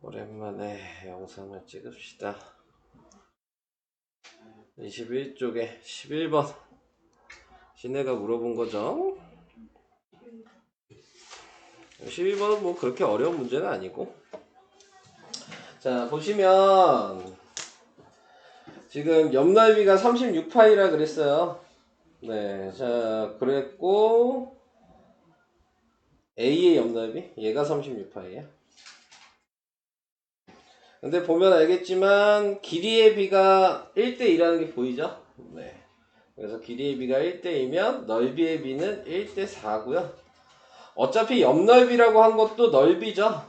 오랜만에 영상을 찍읍시다. 21쪽에 11번 시내가 물어본 거죠. 12번은 뭐 그렇게 어려운 문제는 아니고, 자 보시면 지금 옆넓이가 36파이라 그랬어요. 네, 자 그랬고 A의 옆넓이 얘가 36파이야. 근데 보면 알겠지만 길이의 비가 1대2라는 게 보이죠? 네. 그래서 길이의 비가 1대2면 넓이의 비는 1대4고요. 어차피 옆넓이라고 한 것도 넓이죠?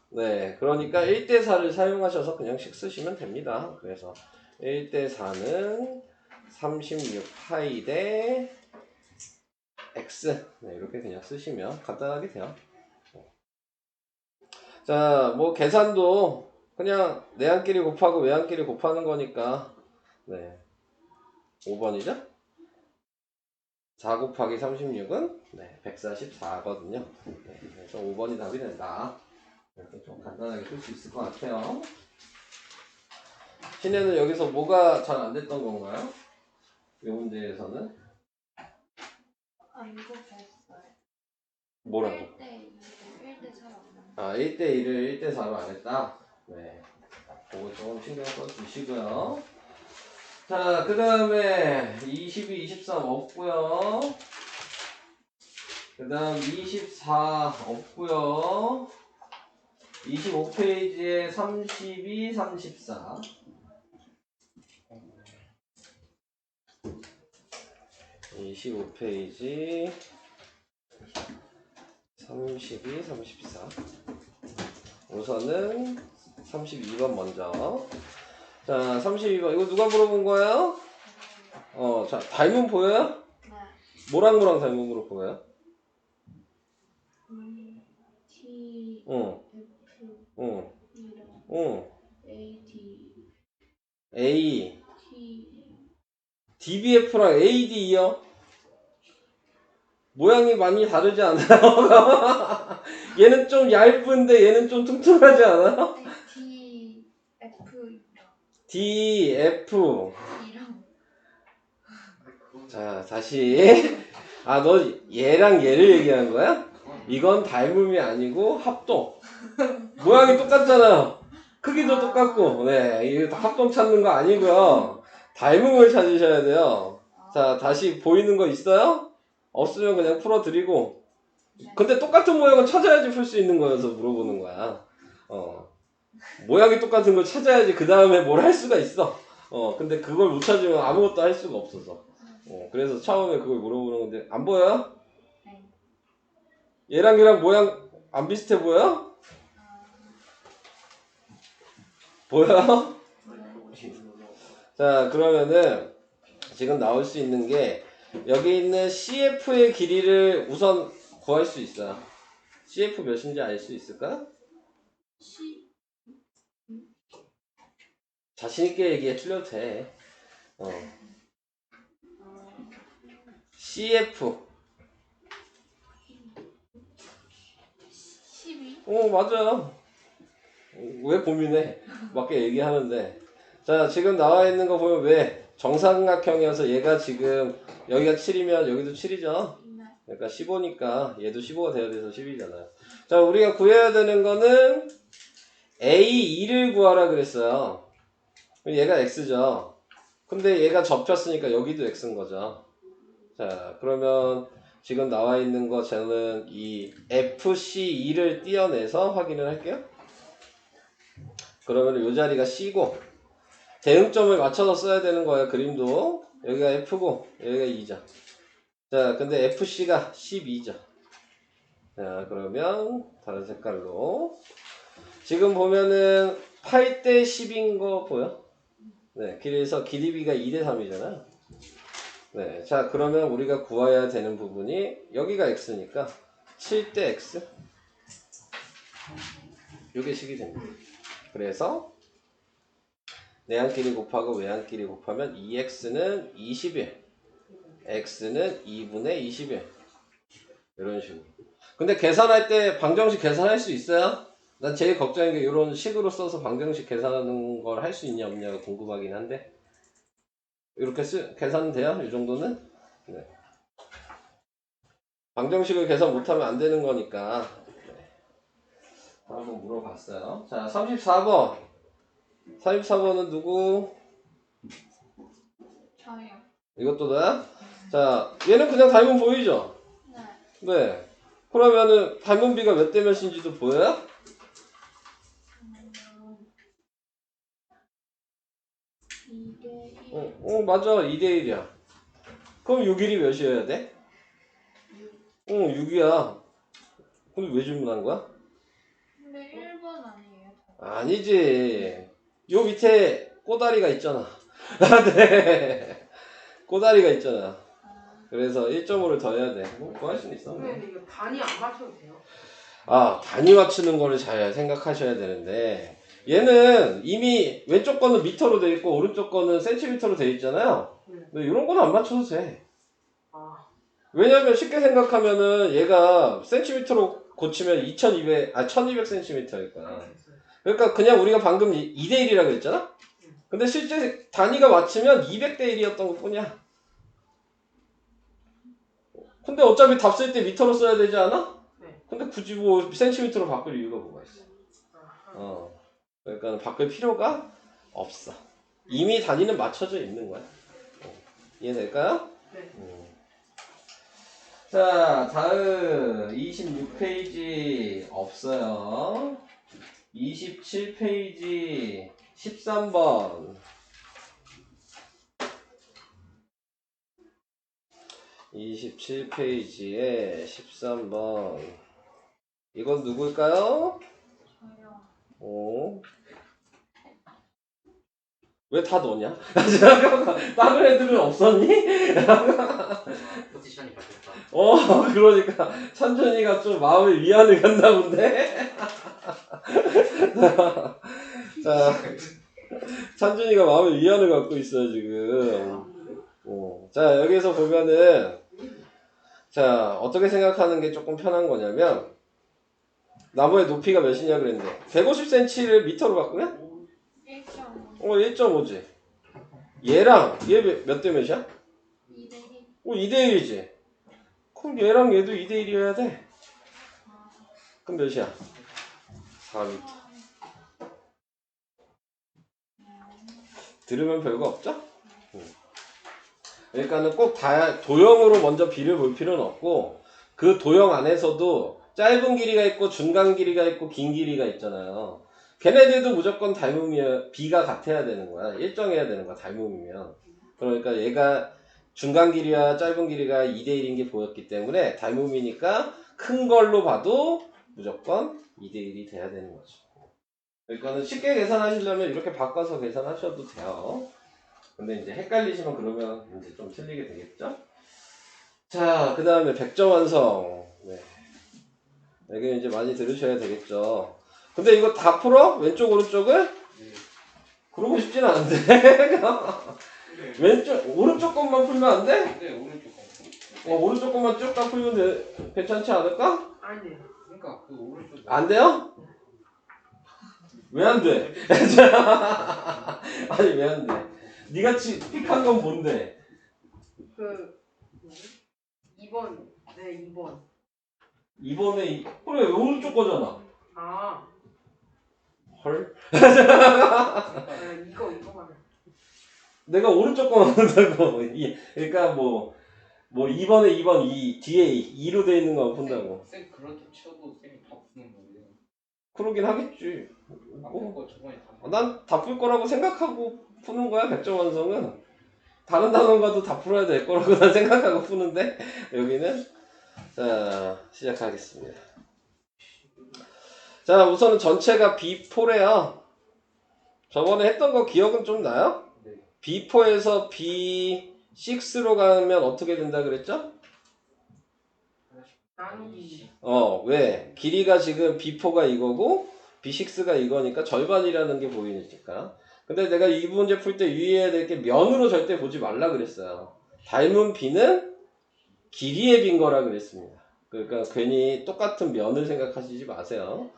네. 그러니까 1대4를 사용하셔서 그냥 식 쓰시면 됩니다. 그래서 1대4는 36파이 대 x. 네, 이렇게 그냥 쓰시면 간단하게 돼요. 자, 뭐 계산도 그냥 내항끼리 곱하고 외항끼리 곱하는 거니까, 네, 5번이죠? 4 곱하기 36은 네, 144거든요. 네, 그래서 5번이 답이 된다. 이렇게 좀 간단하게 쓸 수 있을 것 같아요. 신혜는 여기서 뭐가 잘 안 됐던 건가요? 이 문제에서는? 안 곱했어요. 뭐라고? 1대4로. 아, 1대1을 1대4로 안 했다? 네. 그거 좀 신경 써주시고요. 자, 그 다음에 22, 23 없고요. 그 다음 24 없고요. 25페이지에 32, 34. 25페이지 32, 34. 우선은 32번 먼저. 자, 32번. 이거 누가 물어본 거예요? 자, 닮은 보여요? 네. 뭐랑 닮음으로 보여요? T, 응, F, 응, E랑 응. A, D, A, T. DBF랑 AD요? 모양이 많이 다르지 않아요? 얘는 좀 얇은데 얘는 좀 퉁퉁하지 않아요? D, F, D, F. E랑. 자, 다시. 아, 너 얘랑 얘를 얘기하는 거야? 이건 닮음이 아니고 합동. 모양이 똑같잖아. 크기도 똑같고. 네, 이거 합동 찾는 거 아니고요. 닮음을 찾으셔야 돼요. 자, 다시 보이는 거 있어요? 없으면 그냥 풀어드리고. 근데 똑같은 모양은 찾아야지 풀 수 있는 거여서 물어보는 거야. 모양이 똑같은 걸 찾아야지 그 다음에 뭘 할 수가 있어. 근데 그걸 못 찾으면 아무것도 할 수가 없어서. 그래서 처음에 그걸 물어보는 건데, 안 보여요? 네. 얘랑 얘랑 모양 안 비슷해 보여? 보여? 자, 그러면은 지금 나올 수 있는 게 여기 있는 CF의 길이를 우선 구할 수 있어요. CF 몇인지 알 수 있을까? C, 자신있게 얘기해. 틀려도 돼. CF. 12? 맞아. 왜 고민해? 맞게 얘기하는데. 자, 지금 나와 있는 거 보면 왜? 정삼각형이어서 얘가 지금 여기가 7이면 여기도 7이죠? 네. 그러니까 15니까 얘도 15가 돼야 돼서 10이잖아요. 자, 우리가 구해야 되는 거는 A2를 구하라 그랬어요. 얘가 X죠. 근데 얘가 접혔으니까 여기도 X인 거죠. 자, 그러면 지금 나와 있는 거 저는 이 FC2를 띄어내서 확인을 할게요. 그러면 이 자리가 C고 대응점을 맞춰서 써야 되는 거예요. 그림도 여기가 F고 여기가 2죠. 자, 근데 FC가 12죠. 자, 그러면 다른 색깔로 지금 보면은 8대 10인 거 보여? 네, 그래서 길이비가 2대 3이잖아. 네, 자, 그러면 우리가 구해야 되는 부분이 여기가 X니까 7대 X. 요게 식이 됩니다. 그래서 내항끼리 곱하고 외항끼리 곱하면 2x는 21, x는 2분의 21. 이런 식으로. 근데 계산할 때 방정식 계산할 수 있어요? 난 제일 걱정인 게 이런 식으로 써서 방정식 계산하는 걸 할 수 있냐 없냐가 궁금하긴 한데 이렇게 계산은 돼요? 이 정도는? 네. 방정식을 계산 못하면 안 되는 거니까 네. 한번 물어봤어요. 자, 34번 34번은 누구? 저요. 이것도 너야? 자, 얘는 그냥 닮은 보이죠? 네. 네. 그러면은 닮은 비가 몇 대 몇인지도 보여요? 2대1. 맞아. 2대1이야. 그럼 6일이 몇이어야 돼? 6. 6이야. 그럼 왜 질문한 거야? 근데 1번 아니에요? 아니지. 요 밑에 꼬다리가 있잖아. 네. 꼬다리가 있잖아. 그래서 1.5를 더 해야 돼. 뭐 구할 수는 있어. 선생님 이거 단위 안 맞춰도 돼요? 아, 단위 맞추는 거를 잘 생각하셔야 되는데 얘는 이미 왼쪽 거는 미터로 돼 있고 오른쪽 거는 센티미터로 돼 있잖아요. 네. 근데 이런 거는 안 맞춰도 돼. 아, 왜냐면 쉽게 생각하면은 얘가 센티미터로 고치면 1200cm일 거야. 그러니까 그냥 우리가 방금 2대1이라고 했잖아? 근데 실제 단위가 맞추면 200대1이었던 것 뿐이야. 근데 어차피 답 쓸 때 미터로 써야 되지 않아? 네. 근데 굳이 뭐 센티미터로 바꿀 이유가 뭐가 있어? 아하. 그러니까 바꿀 필요가 없어. 이미 단위는 맞춰져 있는 거야. 이해될까요? 네. 자, 다음 26페이지 없어요. 27페이지 13번 27페이지에 13번 이건 누굴까요? 저요. 왜 다 너냐? 다른 애들은 없었니? 포지션이 바뀌었다. 그러니까 찬준이가 좀 마음의 위안을 갖나 본데? 자, 찬준이가 마음의 위안을 갖고 있어요 지금. 자, 여기서 보면은 자, 어떻게 생각하는 게 조금 편한 거냐면 나무의 높이가 몇이냐 그랬는데 150cm를 미터로 바꾸면? 1.5. 1.5지. 얘랑 얘 몇 대 몇이야? 2대1. 2대1이지. 그럼 얘랑 얘도 2대1이어야 돼. 그럼 몇이야? 4m. 들으면 별거 없죠? 그러니까는 꼭 도형으로 먼저 비를 볼 필요는 없고 그 도형 안에서도 짧은 길이가 있고 중간 길이가 있고 긴 길이가 있잖아요. 걔네들도 무조건 닮으면 비가 같아야 되는 거야. 일정해야 되는 거야. 닮으면. 그러니까 얘가 중간 길이와 짧은 길이가 2대1인 게 보였기 때문에 닮음이니까 큰 걸로 봐도 무조건 2대1이 돼야 되는 거죠. 그러니까 쉽게 계산하시려면 이렇게 바꿔서 계산하셔도 돼요. 근데 이제 헷갈리시면 그러면 이제 좀 틀리게 되겠죠? 자, 그 다음에 100점 완성. 네. 이게 이제 많이 들으셔야 되겠죠. 근데 이거 다 풀어? 왼쪽, 오른쪽을? 네. 그러고 싶진 않은데. 오른쪽 것만 풀면 안 돼? 네, 오른쪽 거. 오른쪽 것만 쭉 다 풀면 괜찮지 않을까? 아니, 네. 그러니까 그 오른쪽. 안 돼요? 왜 안 돼? 아니, 왜 안 돼? 니가 픽한 건 뭔데? 그 2번. 네, 2번. 이번에 그래 오른쪽 거잖아. 아, 헐? 네, 이거 말해. 내가 오른쪽 거만 한다고. 그러니까 뭐 2번에 2번 2 뒤에 2로 돼 있는 거 푼다고. 쌤 그렇게 쳐도 쌤이 다 푸는 거예요. 그러긴 하겠지. 아무 거 저번에 다. 난 다 풀 거라고 생각하고 푸는 거야. 100점 완성은. 다른 단원과도 다 풀어야 될 거라고 난 생각하고 푸는데 여기는 자 시작하겠습니다. 자 우선은 전체가 B4래요. 저번에 했던 거 기억은 좀 나요? 네. B4에서 B6로 가면 어떻게 된다 그랬죠? 나누기. 왜? 길이가 지금 B4가 이거고 B6가 이거니까 절반이라는 게 보이니까. 근데 내가 이 문제 풀 때 유의해야 될 게 면으로 절대 보지 말라 그랬어요. 닮은 B는 길이의 B인 거라 그랬습니다. 그러니까 괜히 똑같은 면을 생각하시지 마세요.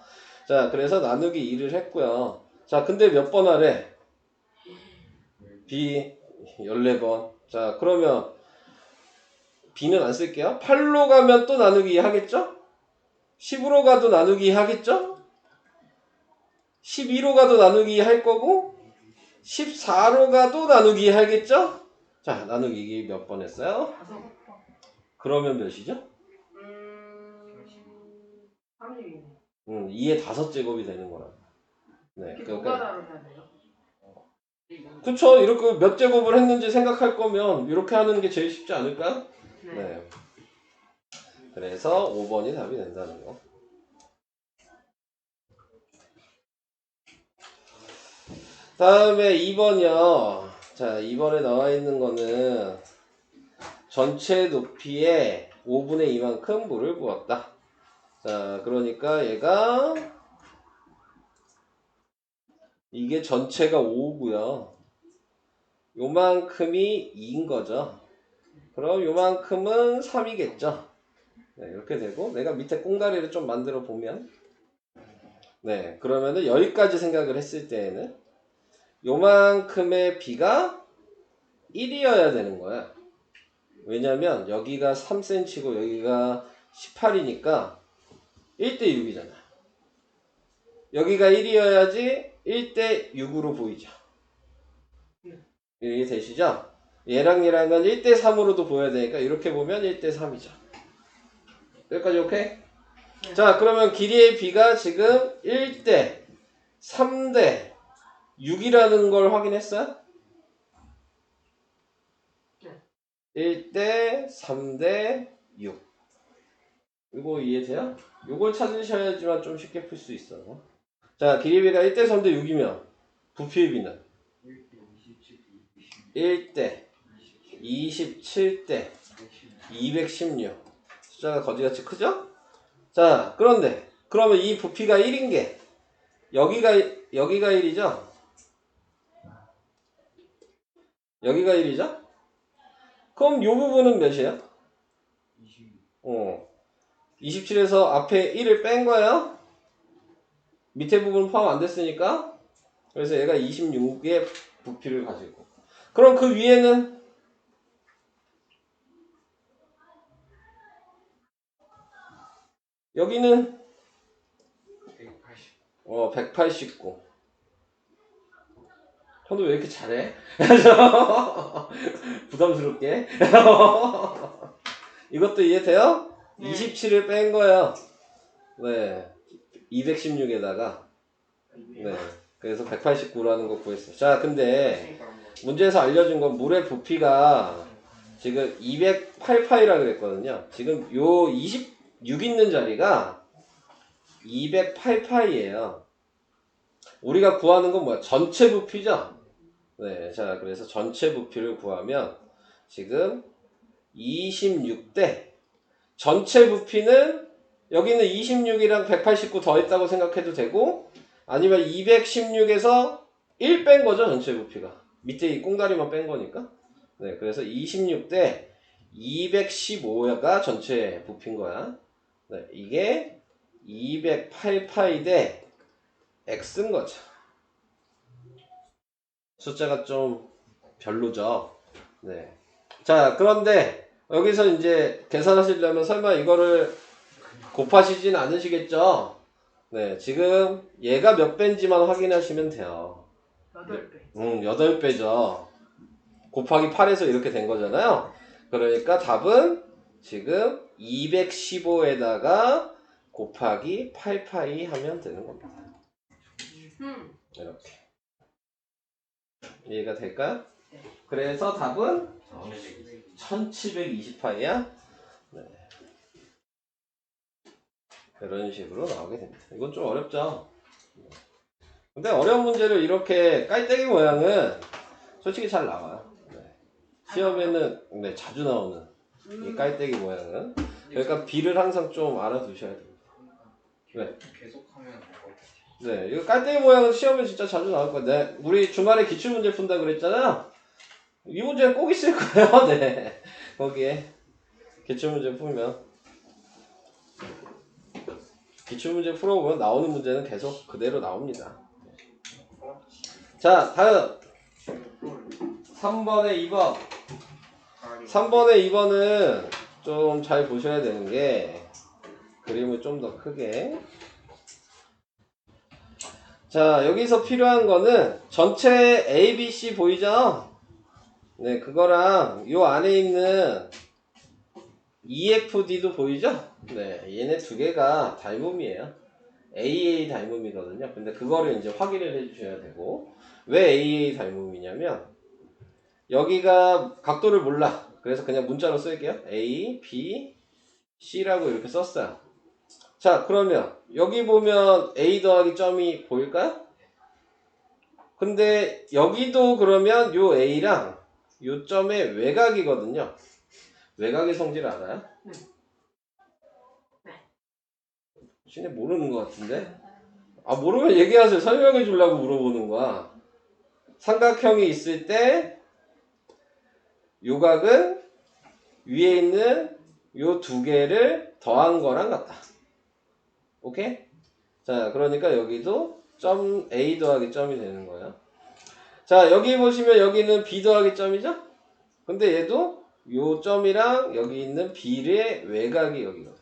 자, 그래서 나누기 2를 했고요. 자, 근데 몇 번 하래? B 14번. 자, 그러면 B는 안 쓸게요. 8로 가면 또 나누기 2 하겠죠? 10으로 가도 나누기 2 하겠죠? 12로 가도 나누기 2 할 거고 14로 가도 나누기 2 하겠죠? 자, 나누기 2 몇 번 했어요? 5. 그러면 몇이죠? 32. 2의 5제곱이 되는 거라. 네, 이렇게 노가다로 해야 돼요? 그쵸. 이렇게 몇 제곱을 했는지 생각할 거면 이렇게 하는 게 제일 쉽지 않을까요? 네. 네. 그래서 5번이 답이 된다는 거. 다음에 2번이요. 자, 2번에 나와 있는 거는 전체 높이의 5분의 2만큼 물을 부었다. 자, 그러니까 얘가 이게 전체가 5고요. 요만큼이 2인 거죠. 그럼 요만큼은 3이겠죠. 네, 이렇게 되고 내가 밑에 꽁다리를 좀 만들어 보면 네, 그러면은 여기까지 생각을 했을 때에는 요만큼의 b가 1이어야 되는 거야. 왜냐면 여기가 3cm고 여기가 18이니까 1대 6이잖아. 여기가 1이어야지 1대 6으로 보이죠. 이게 되시죠? 얘랑 얘랑은 1대 3으로도 보여야 되니까 이렇게 보면 1대 3이죠. 여기까지 오케이? 네. 자, 그러면 길이의 b가 지금 1대 3대 6이라는 걸 확인했어요? 네. 1대 3대 6. 이거 이해돼요? 이걸 찾으셔야지만 좀 쉽게 풀 수 있어. 자, 길이의 b가 1대 3대 6이면 부피의 b는 1대 27대 216. 숫자가 거지같이 크죠? 자, 그런데 그러면 이 부피가 1인 게 여기가 1이죠? 여기가 1이죠? 그럼 이 부분은 몇이에요? 27에서 앞에 1을 뺀 거예요? 밑에 부분 포함 안 됐으니까. 그래서 얘가 26의 부피를 가지고. 그럼 그 위에는 여기는 189. 현우 왜 이렇게 잘해? 부담스럽게. 이것도 이해돼요? 네. 27을 뺀 거예요. 네. 216에다가. 네. 그래서 189라는 거 구했어요. 자, 근데 문제에서 알려준 건 물의 부피가 지금 208파이라 그랬거든요. 지금 요 26 있는 자리가 208파이예요. 우리가 구하는 건 뭐야? 전체 부피죠? 네. 자, 그래서 전체 부피를 구하면 지금 26대 전체 부피는 여기는 26이랑 189 더했다고 생각해도 되고 아니면 216에서 1 뺀 거죠, 전체 부피가. 밑에 이 꽁다리만 뺀 거니까. 네, 그래서 26대 215가 전체 부피인 거야. 네, 이게 208파이 대 x인 거죠. 숫자가 좀 별로죠. 네. 자, 그런데 여기서 이제 계산하시려면 설마 이거를 곱하시진 않으시겠죠? 네, 지금 얘가 몇 배인지만 확인하시면 돼요. 8배. 8배죠. 곱하기 8에서 이렇게 된 거잖아요. 그러니까 답은 지금 215에다가 곱하기 8파이 하면 되는 겁니다. 이렇게. 이해가 될까요? 네. 그래서 답은 1720파이야. 네. 이런 식으로 나오게 됩니다. 이건 좀 어렵죠? 근데 어려운 문제를 이렇게 깔때기 모양은 솔직히 잘 나와요. 네. 시험에는 네, 자주 나오는 이 깔때기 모양은. 그러니까 B를 항상 좀 알아두셔야 됩니다. 네. 계속하면 뭐 네, 이거 깔때기 모양은 시험에 진짜 자주 나올 거예요. 네, 우리 주말에 기출문제 푼다 그랬잖아요. 이 문제는 꼭 있을 거예요. 네, 거기에 기출문제 풀면. 기출문제 풀어보면 나오는 문제는 계속 그대로 나옵니다. 자, 다음 3번에 2번. 3번에 2번은 좀 잘 보셔야 되는 게 그림을 좀 더 크게. 자, 여기서 필요한 거는 전체 A, B, C 보이죠? 네, 그거랑 요 안에 있는 EFD도 보이죠? 네, 얘네 두 개가 닮음이에요. AA 닮음이거든요. 근데 그거를 이제 확인을 해주셔야 되고, 왜 AA 닮음이냐면 여기가 각도를 몰라. 그래서 그냥 문자로 쓸게요. A, B, C라고 이렇게 썼어요. 자, 그러면 여기 보면 A 더하기 점이 보일까요? 근데 여기도 그러면 요 A랑 요 점의 외곽이거든요. 외곽의 성질 알아요? 네. 신이 모르는 것 같은데? 아, 모르면 얘기하세요. 설명해 주려고 물어보는 거야. 삼각형이 있을 때 요각은 위에 있는 요 두 개를 더한 거랑 같다. 오케이? 자, 그러니까 여기도 점 A 더하기 점이 되는 거예요. 자, 여기 보시면 여기는 B 더하기 점이죠? 근데 얘도 요 점이랑 여기 있는 B의 외곽이 여기거든요.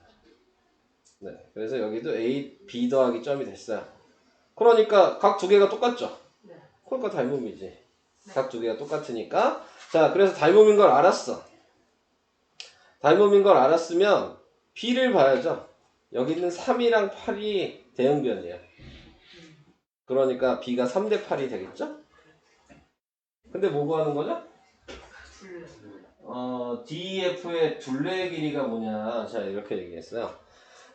네, 그래서 여기도 A, B 더하기 점이 됐어요. 그러니까 각 두 개가 똑같죠? 네. 그러니까 닮음이지. 각 두 개가 똑같으니까. 자, 그래서 닮음인 걸 알았어. 닮음인 걸 알았으면 B를 봐야죠. 여기 있는 3이랑 8이 대응변이에요. 그러니까 B가 3대 8이 되겠죠? 근데 뭐 구하는 거죠? DEF의 둘레의 길이가 뭐냐. 자, 이렇게 얘기했어요.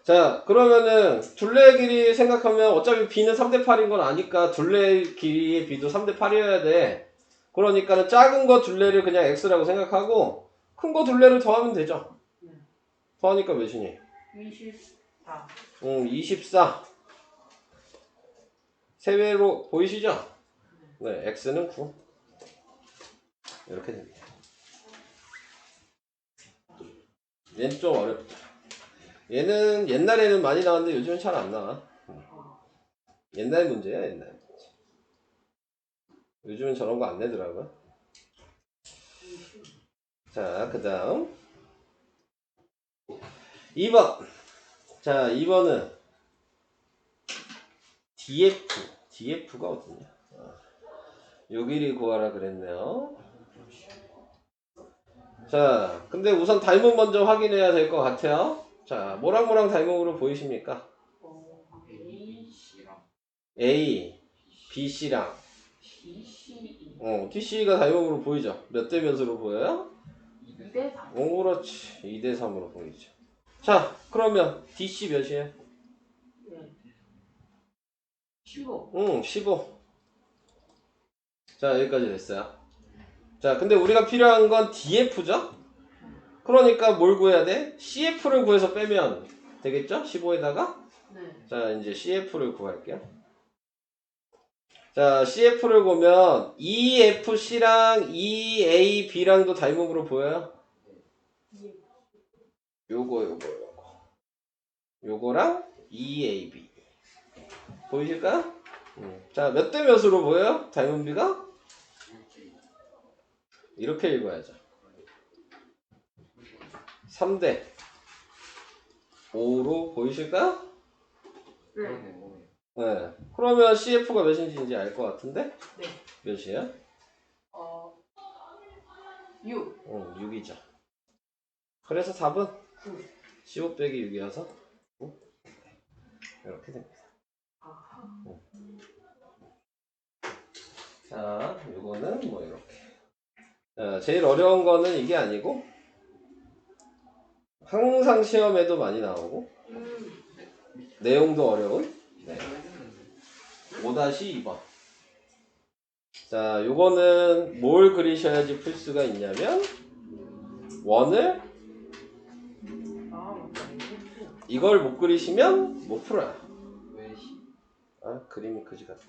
자, 그러면은 둘레의 길이 생각하면 어차피 B는 3대 8인 건 아니까 둘레의 길이의 B도 3대 8이어야 돼. 그러니까는 작은 거 둘레를 그냥 X라고 생각하고 큰 거 둘레를 더하면 되죠. 더하니까 몇이니? 24. 24. 세배로 보이시죠? 네, X는 9. 이렇게 됩니다. 얘는 좀 어렵죠. 얘는 옛날에는 많이 나왔는데 요즘은 잘 안 나와. 옛날 문제야, 옛날 문제. 요즘은 저런 거 안 내더라고요. 자, 그 다음 2번. 자, 2번은 DF가 어딨냐? 요 길이 구하라 그랬네요. 자, 근데 우선 닮음 먼저 확인해야 될 것 같아요. 자, 뭐랑 닮음으로 보이십니까? A, B, C랑 TC가 닮음으로 보이죠? 몇 대 몇으로 보여요? 2대 3. 그렇지. 2대 3으로 보이죠. 자, 그러면 DC 몇이에요? 네. 15. 15. 자, 여기까지 됐어요. 자, 근데 우리가 필요한 건 DF죠? 그러니까 뭘 구해야 돼? CF를 구해서 빼면 되겠죠? 15에다가? 네. 자, 이제 CF를 구할게요. 자, CF를 보면 EFC랑 EAB랑도 닮음으로 보여요? 요거. 요거랑 EAB. 보이실까요? 자, 몇 대 몇으로 보여요? 닮음비가? 이렇게 읽어야죠. 3대 5로 보이실까요? 네. 네. 그러면 CF가 몇인지 이제 알 것 같은데? 네. 몇이에요? 6. 6이죠. 그래서 답은 9. 15 빼기 6이어서 9. 이렇게 됩니다. 자, 이거는 뭐 이렇게. 자, 제일 어려운 거는 이게 아니고 항상 시험에도 많이 나오고 내용도 어려운 5-2번. 자, 요거는 뭘 그리셔야지 풀 수가 있냐면 원을 이걸 못 그리시면 못 풀어요. 아, 그림이 그지 같다.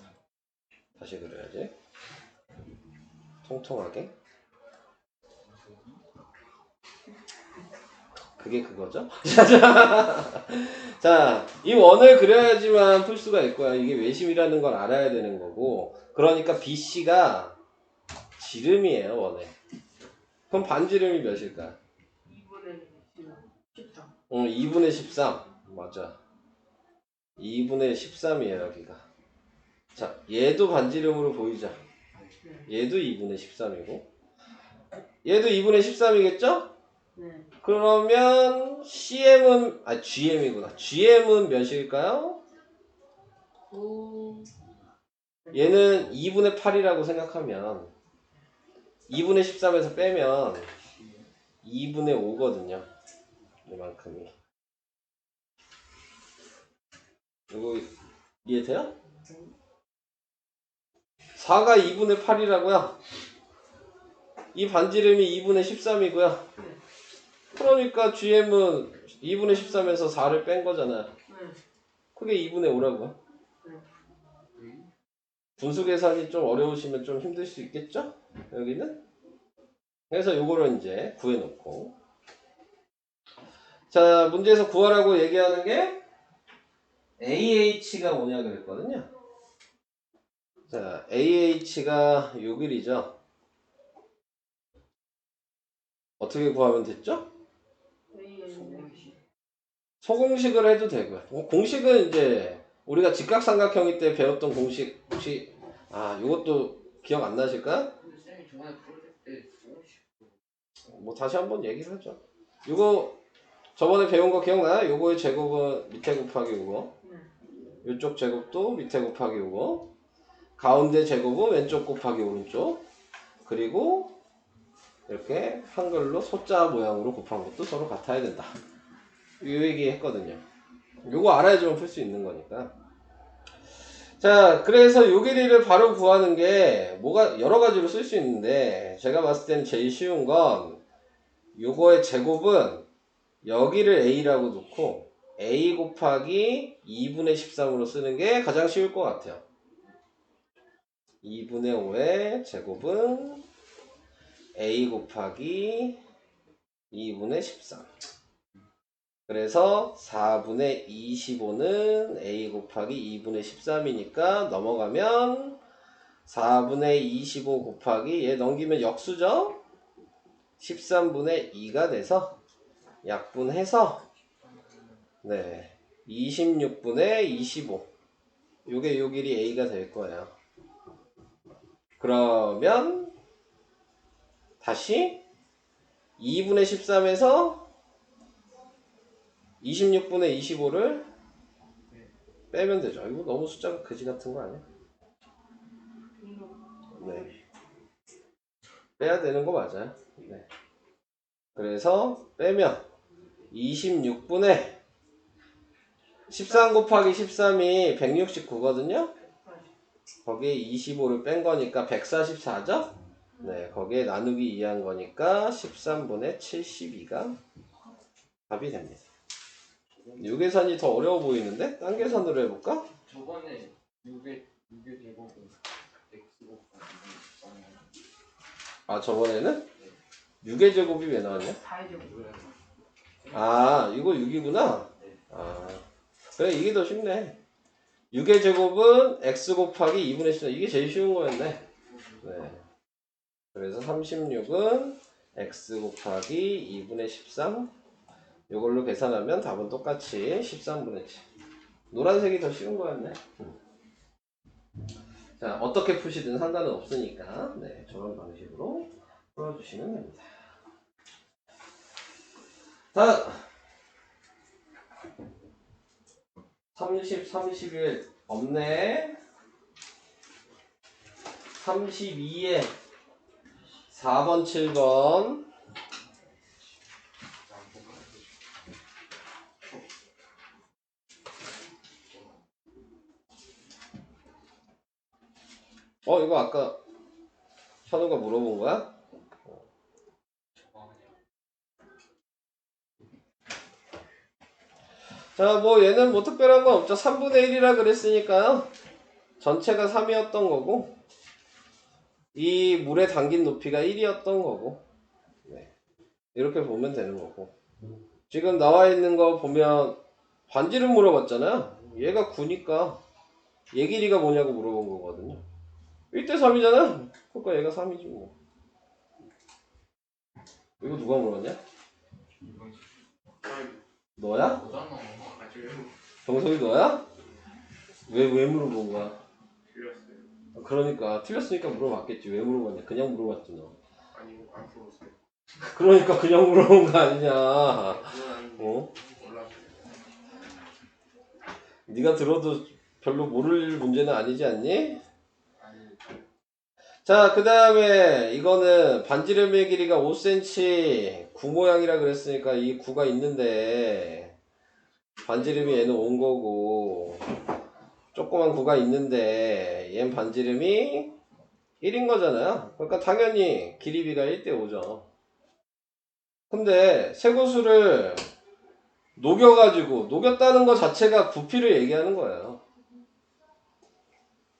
다시 그려야지. 통통하게. 그게 그거죠? 자, 이 원을 그려야지만 풀 수가 있고요. 이게 외심이라는 걸 알아야 되는 거고. 그러니까 BC가 지름이에요, 원의. 그럼 반지름이 몇일까? 2분의 13. 2분의 13. 맞아. 2분의 13이에요, 여기가. 자, 얘도 반지름으로 보이죠? 얘도 2분의 13이고. 얘도 2분의 13이겠죠? 네. 그러면 CM은, GM이구나. GM은 몇일까요? 9. 얘는 2분의 8이라고 생각하면 2분의 13에서 빼면 2분의 5거든요. 이만큼이. 이거 이해돼요? 4가 2분의 8이라고요? 이 반지름이 2분의 13이고요. 그러니까 GM은 2분의 13에서 4를 뺀 거잖아요. 그게 2분의 5라고요. 분수 계산이 좀 어려우시면 좀 힘들 수 있겠죠? 여기는? 그래서 요거를 이제 구해놓고. 자, 문제에서 구하라고 얘기하는 게 AH가 뭐냐 그랬거든요. 자, AH가 6일이죠. 어떻게 구하면 됐죠? 소공식을 해도 되고요. 공식은 이제 우리가 직각삼각형일 때 배웠던 공식 혹시 이것도 기억 안 나실까요? 근데 쌤이 저번에 풀어줄 때 조금씩 뭐 다시 한번 얘기를 하죠. 이거 저번에 배운 거 기억나요? 요거의 제곱은 밑에 곱하기 요거. 이쪽 제곱도 밑에 곱하기 요거. 가운데 제곱은 왼쪽 곱하기 오른쪽. 그리고 이렇게 한글로 소자 모양으로 곱한 것도 서로 같아야 된다. 이 얘기 했거든요. 요거 알아야지만 풀 수 있는 거니까. 자, 그래서 요 길이를 바로 구하는 게 뭐가 여러 가지로 쓸 수 있는데 제가 봤을 때는 제일 쉬운 건 요거의 제곱은 여기를 a라고 놓고 a 곱하기 2분의 13으로 쓰는 게 가장 쉬울 것 같아요. 2분의 5의 제곱은 a 곱하기 2분의 13. 그래서 4분의 25는 a 곱하기 2분의 13이니까 넘어가면 4분의 25 곱하기 얘 넘기면 역수죠? 13분의 2가 돼서 약분해서 26분의 25 요게 요 길이 a가 될 거예요. 그러면 다시 2분의 13에서 26분의 25를 빼면 되죠. 이거 너무 숫자가 그지 같은 거 아니야? 네. 빼야 되는 거 맞아요. 네. 그래서 빼면 26분의 13 곱하기 13이 169거든요. 거기에 25를 뺀 거니까 144죠? 네, 거기에 나누기 2한 거니까 13분의 72가 답이 됩니다. 요 계산이 더 어려워 보이는데? 딴 계산으로 해볼까? 저번에 6의 제곱은 x곱 저번에는 6의 제곱이 왜 나왔냐? 4의 제곱. 이거 6이구나. 그래, 이게 더 쉽네. 6의 제곱은 x 곱하기 2분의 13. 이게 제일 쉬운 거였네. 네. 그래서 36은 x 곱하기 2분의 13. 이걸로 계산하면 답은 똑같이 13분의 7. 노란색이 더 쉬운 거였네. 자, 어떻게 푸시든 상관은 없으니까 저런 방식으로 풀어주시면 됩니다. 자, 30, 31 없네. 32에 4번, 7번. 이거 아까 현우가 물어본 거야? 자, 뭐 얘는 뭐 특별한 건 없죠. 3분의 1이라 그랬으니까요. 전체가 3이었던 거고 이 물에 담긴 높이가 1이었던 거고 이렇게 보면 되는 거고 지금 나와 있는 거 보면 반지름 물어봤잖아요. 얘가 9니까 얘 길이가 뭐냐고 물어본 거거든요. 1대3이잖아. 그러니까 얘가 3이지 뭐. 이거 누가 물었냐? 너야? 뭐잖아. 아주 정석이 너야? 왜 물어본 거야? 틀렸어요. 그러니까 틀렸으니까 물어봤겠지. 왜 물어봤냐? 그냥 물어봤지 너. 아니 안 풀었어요. 그러니까 그냥 물어본 거 아니냐. 그건 아닌데 어? 몰라서. 네가 들어도 별로 모를 문제는 아니지 않니? 아니 자, 그 다음에 이거는 반지름의 길이가 5cm 구 모양이라 그랬으니까 이 구가 있는데 반지름이 얘는 온 거고 조그만 구가 있는데 얘는 반지름이 1인 거잖아요. 그러니까 당연히 길이비가 1대5죠. 근데 세고수를 녹였다는 것 자체가 부피를 얘기하는 거예요.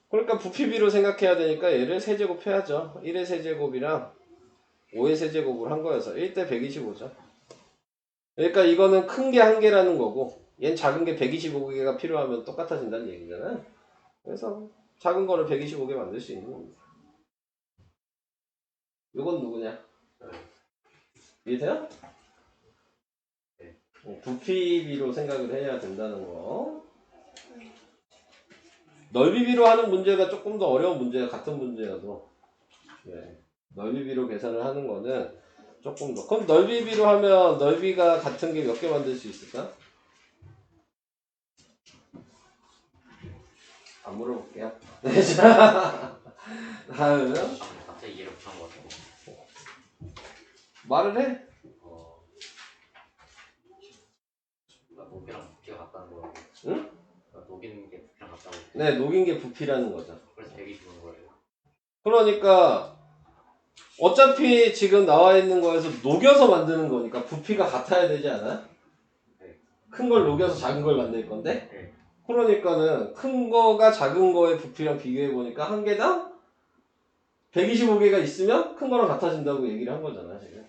그러니까 부피비로 생각해야 되니까 얘를 세제곱해야죠. 1의 세제곱이랑 5의 세제곱을 한 거여서 1대 125죠. 그러니까 이거는 큰 게 한 개라는 거고 얘는 작은 게 125개가 필요하면 똑같아진다는 얘기잖아요. 그래서 작은 거를 125개 만들 수 있는 겁니다. 이건 누구냐? 이해돼요? 네. 부피비로 생각을 해야 된다는 거. 넓이비로 하는 문제가 조금 더 어려운 문제가 같은 문제여도 네. 넓이비로 계산을 하는 거는 조금 더. 그럼 넓이비로 하면 넓이가 같은 게 몇 개 만들 수 있을까? 안 물어볼게요. 네, 자, 다음은 갑자기 이해를 못한 것 같아요. 말을 해? 녹이랑 부피가 같다는 거예요. 응? 녹이는 게 부피랑 같다고. 네, 녹인 게 부피라는 거죠. 그래서 100이 주는 거예요. 그러니까 어차피 지금 나와 있는 거에서 녹여서 만드는 거니까 부피가 같아야 되지 않아요? 네. 큰 걸 녹여서 작은 걸 만들 건데? 네. 그러니까는 큰 거가 작은 거의 부피랑 비교해 보니까 한 개당 125개가 있으면 큰 거랑 같아진다고 얘기를 한 거잖아요, 지금.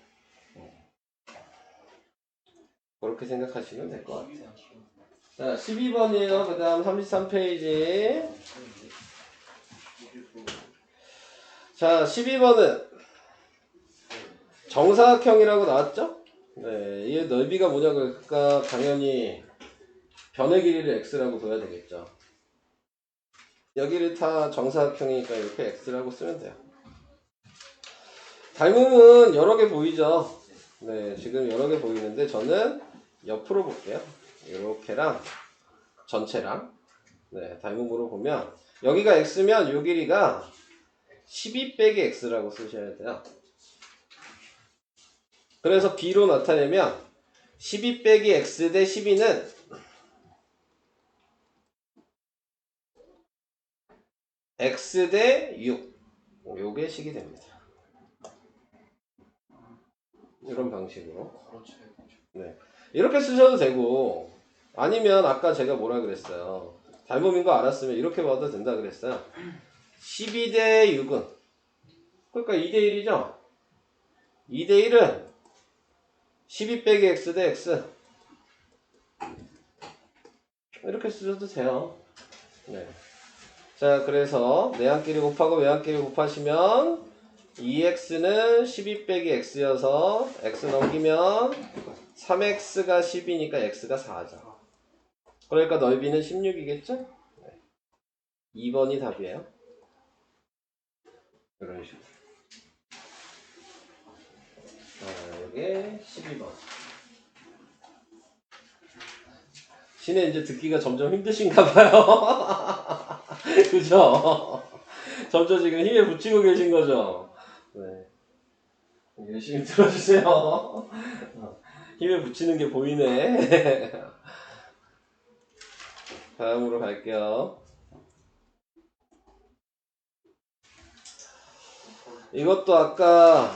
그렇게 생각하시면 될 것 같아요. 자, 12번이에요. 그 다음 33페이지. 자, 12번은 정사각형이라고 나왔죠? 네, 얘 넓이가 뭐냐고 그러니까 당연히 변의 길이를 x라고 둬야 되겠죠. 여기를 다 정사각형이니까 이렇게 x라고 쓰면 돼요. 닮음은 여러 개 보이죠? 네, 지금 여러 개 보이는데 저는 옆으로 볼게요. 이렇게랑 전체랑 네, 닮음으로 보면 여기가 x면 요 길이가 12 빼기 x라고 쓰셔야 돼요. 그래서 b로 나타내면 12 빼기 x 대 12는 x 대 6 요게 식이 됩니다. 이런 방식으로 네. 이렇게 쓰셔도 되고 아니면 아까 제가 뭐라 그랬어요. 닮음인 거 알았으면 이렇게 봐도 된다 그랬어요. 12 대 6은 그러니까 2 대 1이죠. 2 대 1은 12 빼기 x 대 x 이렇게 쓰셔도 돼요. 네. 자, 그래서 내항끼리 곱하고 외항끼리 곱하시면 2x는 12 빼기 x여서 x 넘기면 3x가 10이니까 x가 4죠. 그러니까 넓이는 16이겠죠? 2번이 답이에요. 이런 식으로. 자, 여기 12번. 신혜 이제 듣기가 점점 힘드신가봐요. 그죠? 점점 지금 힘에 붙이고 계신 거죠? 네. 열심히 들어주세요. 힘에 붙이는 게 보이네. 다음으로 갈게요. 이것도 아까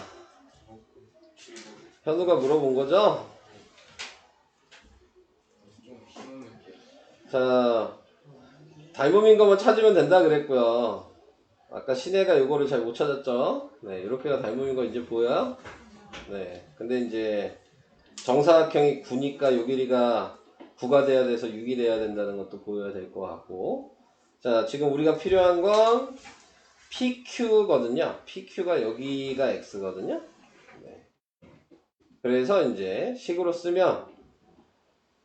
현우가 물어본 거죠? 좀 쉬운 문제. 자, 닮음인 것만 찾으면 된다 그랬고요. 아까 신혜가 이거를 잘 못 찾았죠? 네, 이렇게가 닮음인 거 이제 보여요? 네, 근데 이제 정사각형이 9니까 요 길이가 9가 돼야 돼서 6이 돼야 된다는 것도 보여야 될 것 같고. 자, 지금 우리가 필요한 건 PQ거든요. PQ가 여기가 X거든요. 네. 그래서 이제 식으로 쓰면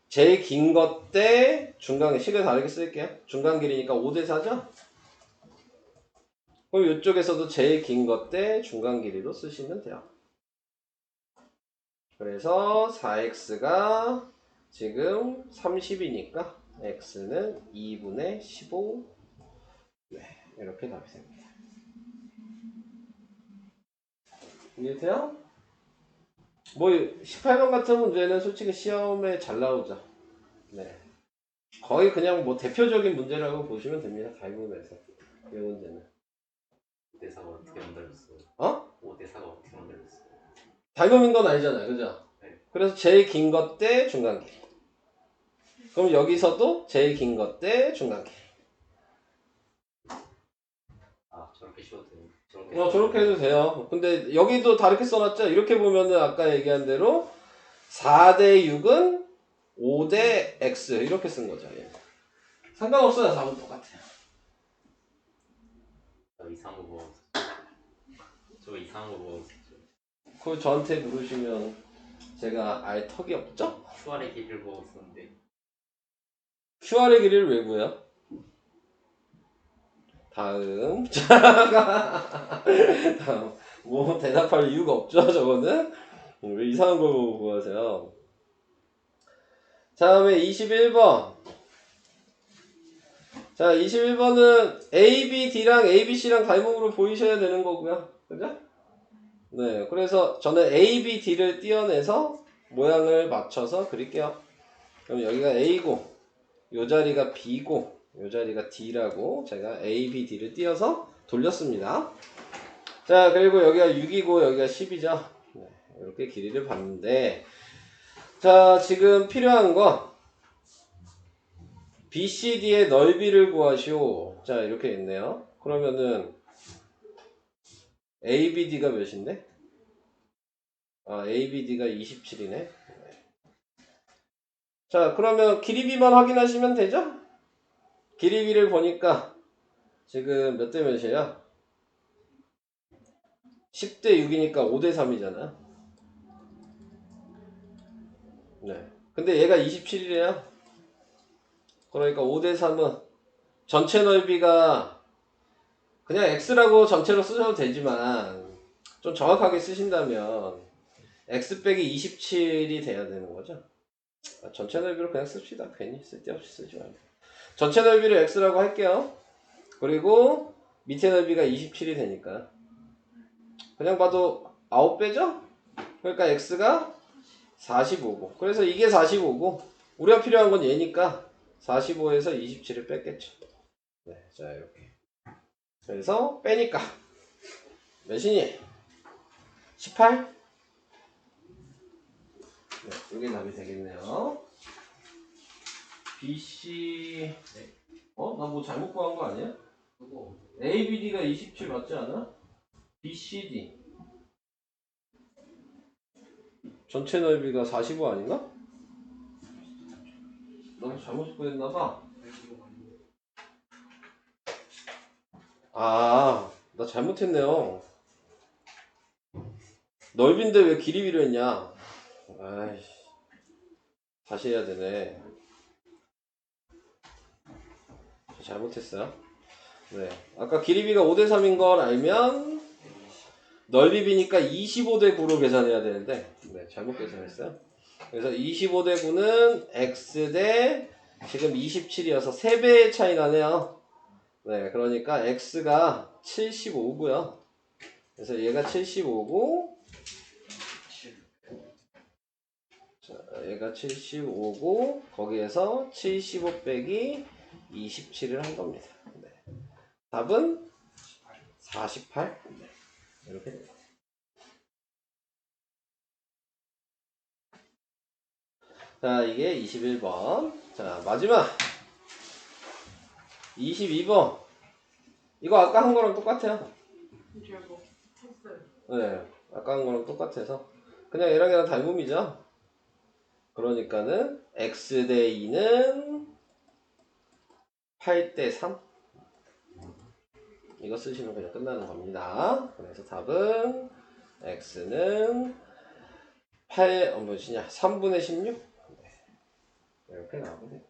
제일 긴 것 대 중간, 식을 다르게 쓸게요. 중간 길이니까 5대 4죠? 그럼 이쪽에서도 제일 긴 것 대 중간 길이로 쓰시면 돼요. 그래서 4x가 지금 30이니까 x는 2분의 15. 네, 이렇게 답이 됩니다. 이해돼요? 뭐 18번 같은 문제는 솔직히 시험에 잘 나오죠. 네, 거의 그냥 뭐 대표적인 문제라고 보시면 됩니다. 달문에서 이 문제는. 5대 4가 어떻게 만들었어? 어? 5대 4가 어떻게 만들었어? 닮음인 건 아니잖아요, 그죠? 네. 그래서 제일 긴 것 대 중간 길이. 그럼 여기서도 제일 긴 것 대 중간 길이. 아 저렇게 씌워도 되는 저렇게 해도 돼요. 근데 여기도 다르게 써놨죠? 이렇게 보면은 아까 얘기한 대로 4대 6은 5대 x 이렇게 쓴 거죠. 얘. 상관없어요. 답은 똑같아요. 저 이상한 거 먹었어. 저 이상한 거 먹었어. 그걸 저한테 물으시면 제가 알 턱이 없죠? QR의 길이를 먹었었는데 QR의 길이를 왜 구해요? 다음. 다음. 뭐 대답할 이유가 없죠, 저거는? 왜 이상한 걸 보고 구하세요? 다음에 21번. 자, 21번은 A, B, D랑 A, B, C랑 닮음으로 보이셔야 되는 거고요. 그죠? 네, 그래서 저는 A, B, D를 띄어내서 모양을 맞춰서 그릴게요. 그럼 여기가 A고, 요 자리가 B고, 요 자리가 D라고 제가 A, B, D를 띄어서 돌렸습니다. 자, 그리고 여기가 6이고 여기가 10이죠. 네, 이렇게 길이를 봤는데, 자, 지금 필요한 건 BCD의 넓이를 구하시오. 자, 이렇게 있네요. 그러면은 ABD가 몇인데? 아, ABD가 27이네. 자, 그러면 길이비만 확인하시면 되죠? 길이비를 보니까 지금 몇 대 몇이에요? 10대 6이니까 5대 3이잖아요. 네. 근데 얘가 27이래요. 그러니까 5대 3은 전체 넓이가 그냥 X라고 전체로 쓰셔도 되지만 좀 정확하게 쓰신다면 X 빼기 27이 돼야 되는 거죠. 전체 넓이로 그냥 씁시다. 괜히 쓸데없이 쓰지 말고. 전체 넓이를 X라고 할게요. 그리고 밑에 넓이가 27이 되니까 그냥 봐도 9배죠? 그러니까 X가 45고 그래서 이게 45고 우리가 필요한 건 얘니까 45에서 27을 뺐겠죠. 네, 자 이렇게 그래서 빼니까 몇이니? 18? 네, 이게 답이 되겠네요. BC 나 뭐 잘못 구한 거 아니야? 그거 ABD가 27 맞지 않아? BCD 전체 넓이가 45 아닌가? 너무 잘못 구했나봐. 아, 나 잘못했네요. 넓인데 왜 길이비로 했냐? 아이씨, 다시 해야 되네. 잘못했어요. 네, 아까 길이비가 5대 3인 걸 알면 넓이비니까 25대 9로 계산해야 되는데 네, 잘못 계산했어요. 그래서 25대 9는 x 대 지금 27이어서 3배의 차이 나네요. 네, 그러니까 x가 75고요. 그래서 얘가 75고 얘가 75고 거기에서 75 빼기 27을 한 겁니다. 네. 답은 48. 네. 이렇게 됩니다. 자, 이게 21번. 자, 마지막 22번. 이거 아까 한 거랑 똑같아요. 제가 뭐 했어요. 네, 아까 한 거랑 똑같아서 그냥 얘랑 얘랑 닮음이죠. 그러니까는 x 대 2는 8대 3. 이거 쓰시면 그냥 끝나는 겁니다. 그래서 답은 x는 몇이냐? 3분의 16? 이렇게 나오거든요.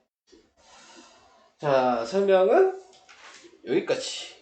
자, 설명은 여기까지.